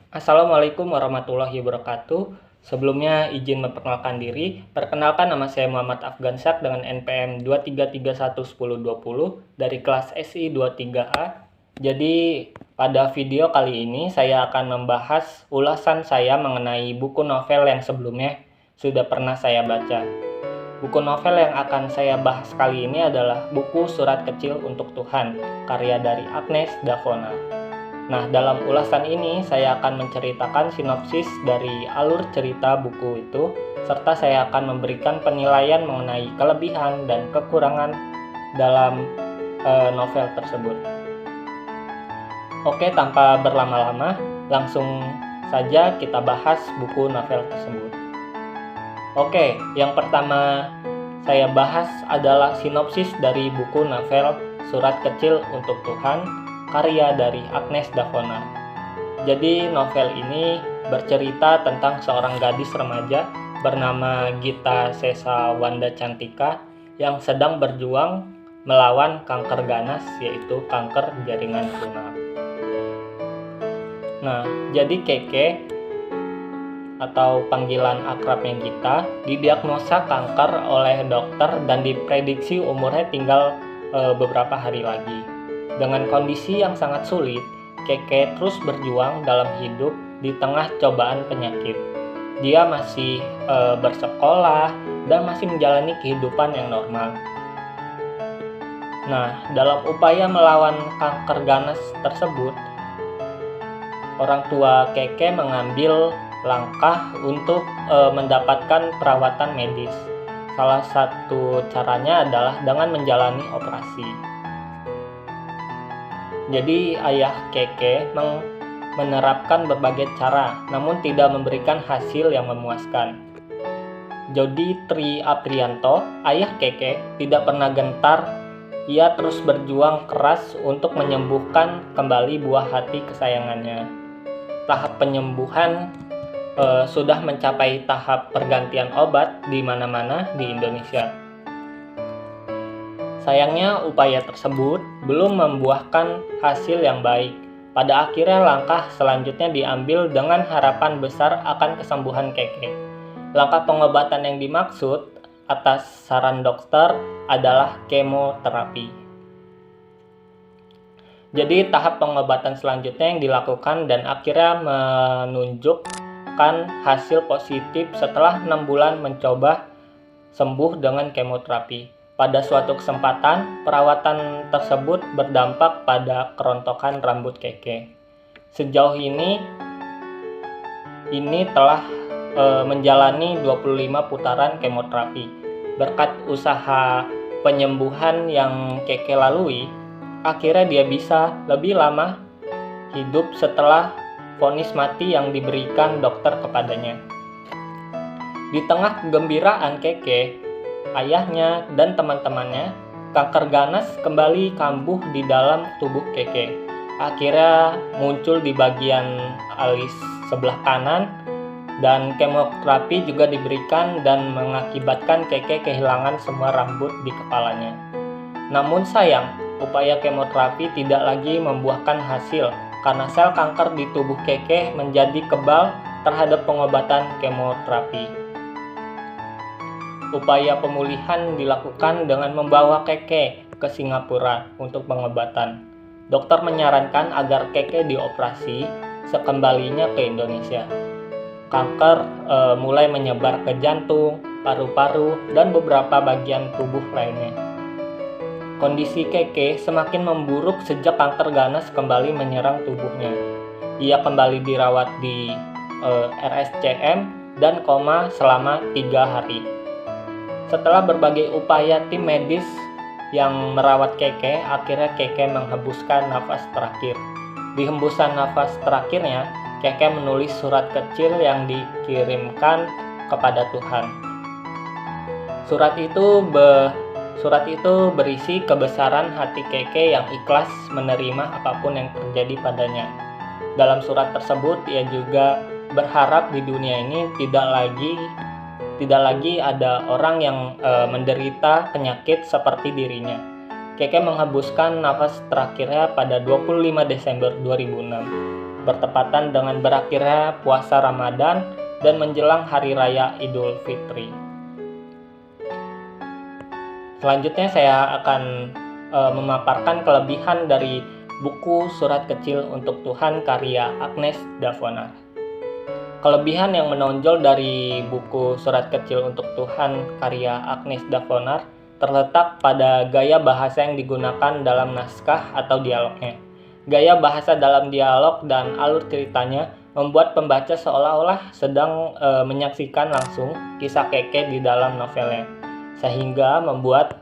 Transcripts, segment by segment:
Assalamualaikum warahmatullahi wabarakatuh. Sebelumnya izin memperkenalkan diri. Perkenalkan, nama saya Muhammad Afgansyah dengan NPM 23311020 dari kelas SI 23A. Jadi pada video kali ini saya akan membahas ulasan saya mengenai buku novel yang sebelumnya sudah pernah saya baca. Buku novel yang akan saya bahas kali ini adalah buku Surat Kecil untuk Tuhan, karya dari Agnes Davona. Nah, dalam ulasan ini saya akan menceritakan sinopsis dari alur cerita buku itu, serta saya akan memberikan penilaian mengenai kelebihan dan kekurangan dalam novel tersebut. Oke, tanpa berlama-lama, langsung saja kita bahas buku novel tersebut. Oke, yang pertama saya bahas adalah sinopsis dari buku novel Surat Kecil untuk Tuhan, karya dari Agnes Davona. Jadi novel ini bercerita tentang seorang gadis remaja bernama Gita Sesa Wanda Cantika yang sedang berjuang melawan kanker ganas, yaitu kanker jaringan lunak. Nah, jadi Keke atau panggilan akrabnya Gita didiagnosa kanker oleh dokter dan diprediksi umurnya tinggal beberapa hari lagi. Dengan kondisi yang sangat sulit, Keke terus berjuang dalam hidup di tengah cobaan penyakit. Dia masih bersekolah dan masih menjalani kehidupan yang normal. Nah, dalam upaya melawan kanker ganas tersebut, orang tua Keke mengambil langkah untuk mendapatkan perawatan medis. Salah satu caranya adalah dengan menjalani operasi. Jadi ayah Keke menerapkan berbagai cara, namun tidak memberikan hasil yang memuaskan. Jody Tri Aprianto, ayah Keke, tidak pernah gentar. Ia terus berjuang keras untuk menyembuhkan kembali buah hati kesayangannya. Tahap penyembuhan sudah mencapai tahap pergantian obat di mana-mana di Indonesia. Sayangnya upaya tersebut belum membuahkan hasil yang baik. Pada akhirnya langkah selanjutnya diambil dengan harapan besar akan kesembuhan Keke. Langkah pengobatan yang dimaksud atas saran dokter adalah kemoterapi. Jadi tahap pengobatan selanjutnya yang dilakukan dan akhirnya menunjukkan hasil positif setelah 6 bulan mencoba sembuh dengan kemoterapi. Pada suatu kesempatan, perawatan tersebut berdampak pada kerontokan rambut Keke. Sejauh ini telah menjalani 25 putaran kemoterapi. Berkat usaha penyembuhan yang Keke lalui, akhirnya dia bisa lebih lama hidup setelah vonis mati yang diberikan dokter kepadanya. Di tengah kegembiraan Keke, ayahnya dan teman-temannya, kanker ganas kembali kambuh di dalam tubuh Keke. Akhirnya muncul di bagian alis sebelah kanan dan kemoterapi juga diberikan dan mengakibatkan Keke kehilangan semua rambut di kepalanya. Namun sayang, upaya kemoterapi tidak lagi membuahkan hasil karena sel kanker di tubuh Keke menjadi kebal terhadap pengobatan kemoterapi. Upaya pemulihan dilakukan dengan membawa Keke ke Singapura untuk pengobatan. Dokter menyarankan agar Keke dioperasi sekembalinya ke Indonesia. Kanker mulai menyebar ke jantung, paru-paru, dan beberapa bagian tubuh lainnya. Kondisi Keke semakin memburuk sejak kanker ganas kembali menyerang tubuhnya. Ia kembali dirawat di RSCM dan koma selama 3 hari. Setelah berbagai upaya tim medis yang merawat Keke, akhirnya Keke menghembuskan nafas terakhir. Di hembusan nafas terakhirnya, Keke menulis surat kecil yang dikirimkan kepada Tuhan. Surat itu berisi kebesaran hati Keke yang ikhlas menerima apapun yang terjadi padanya. Dalam surat tersebut, ia juga berharap di dunia ini tidak lagi ada orang yang menderita penyakit seperti dirinya. Keke menghembuskan nafas terakhirnya pada 25 Desember 2006. bertepatan dengan berakhirnya puasa Ramadan dan menjelang Hari Raya Idul Fitri. Selanjutnya saya akan memaparkan kelebihan dari buku Surat Kecil untuk Tuhan karya Agnes Davonar. Kelebihan yang menonjol dari buku Surat Kecil untuk Tuhan karya Agnes Davonar terletak pada gaya bahasa yang digunakan dalam naskah atau dialognya. Gaya bahasa dalam dialog dan alur ceritanya membuat pembaca seolah-olah sedang menyaksikan langsung kisah Keke di dalam novelnya, sehingga membuat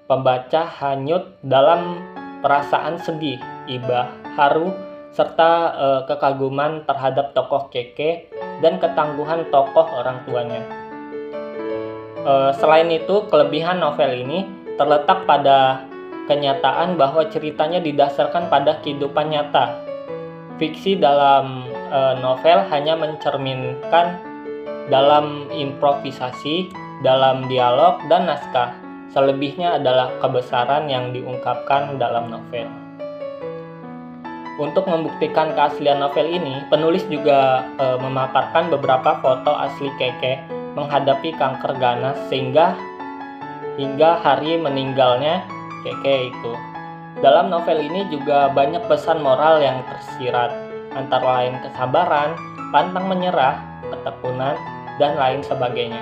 pembaca hanyut dalam perasaan sedih, iba, haru, serta kekaguman terhadap tokoh Keke dan ketangguhan tokoh orang tuanya. Selain itu, kelebihan novel ini terletak pada kenyataan bahwa ceritanya didasarkan pada kehidupan nyata. Fiksi dalam novel hanya mencerminkan dalam improvisasi, dalam dialog, dan naskah. Selebihnya adalah kebesaran yang diungkapkan dalam novel. Untuk membuktikan keaslian novel ini, penulis juga memaparkan beberapa foto asli Keke menghadapi kanker ganas hingga hari meninggalnya Keke itu. Dalam novel ini juga banyak pesan moral yang tersirat, antara lain kesabaran, pantang menyerah, ketekunan, dan lain sebagainya.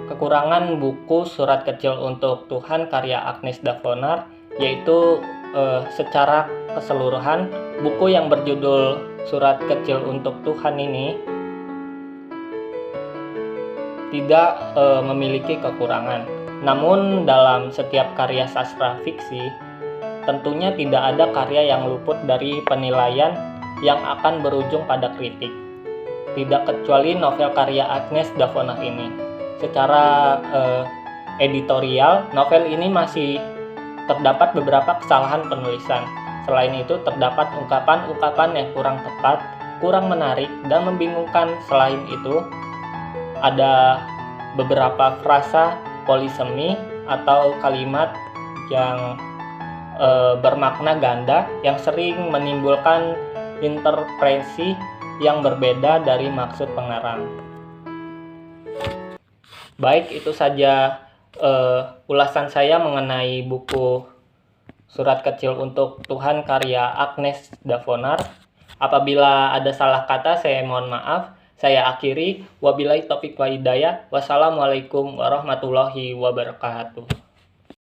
Kekurangan buku Surat Kecil untuk Tuhan karya Agnes Davonar yaitu secara keseluruhan buku yang berjudul Surat Kecil untuk Tuhan ini tidak memiliki kekurangan. Namun dalam setiap karya sastra fiksi tentunya tidak ada karya yang luput dari penilaian yang akan berujung pada kritik. Tidak kecuali novel karya Agnes Davonar ini. Secara editorial, novel ini masih terdapat beberapa kesalahan penulisan. Selain itu, terdapat ungkapan-ungkapan yang kurang tepat, kurang menarik, dan membingungkan. Selain itu, ada beberapa frasa polisemi atau kalimat yang bermakna ganda yang sering menimbulkan interpretasi yang berbeda dari maksud pengarang. Baik, itu saja ulasan saya mengenai buku Surat Kecil untuk Tuhan karya Agnes Davonar. Apabila ada salah kata, saya mohon maaf. Saya akhiri. Wabillahi taufiq wa hidayah. Wassalamualaikum warahmatullahi wabarakatuh.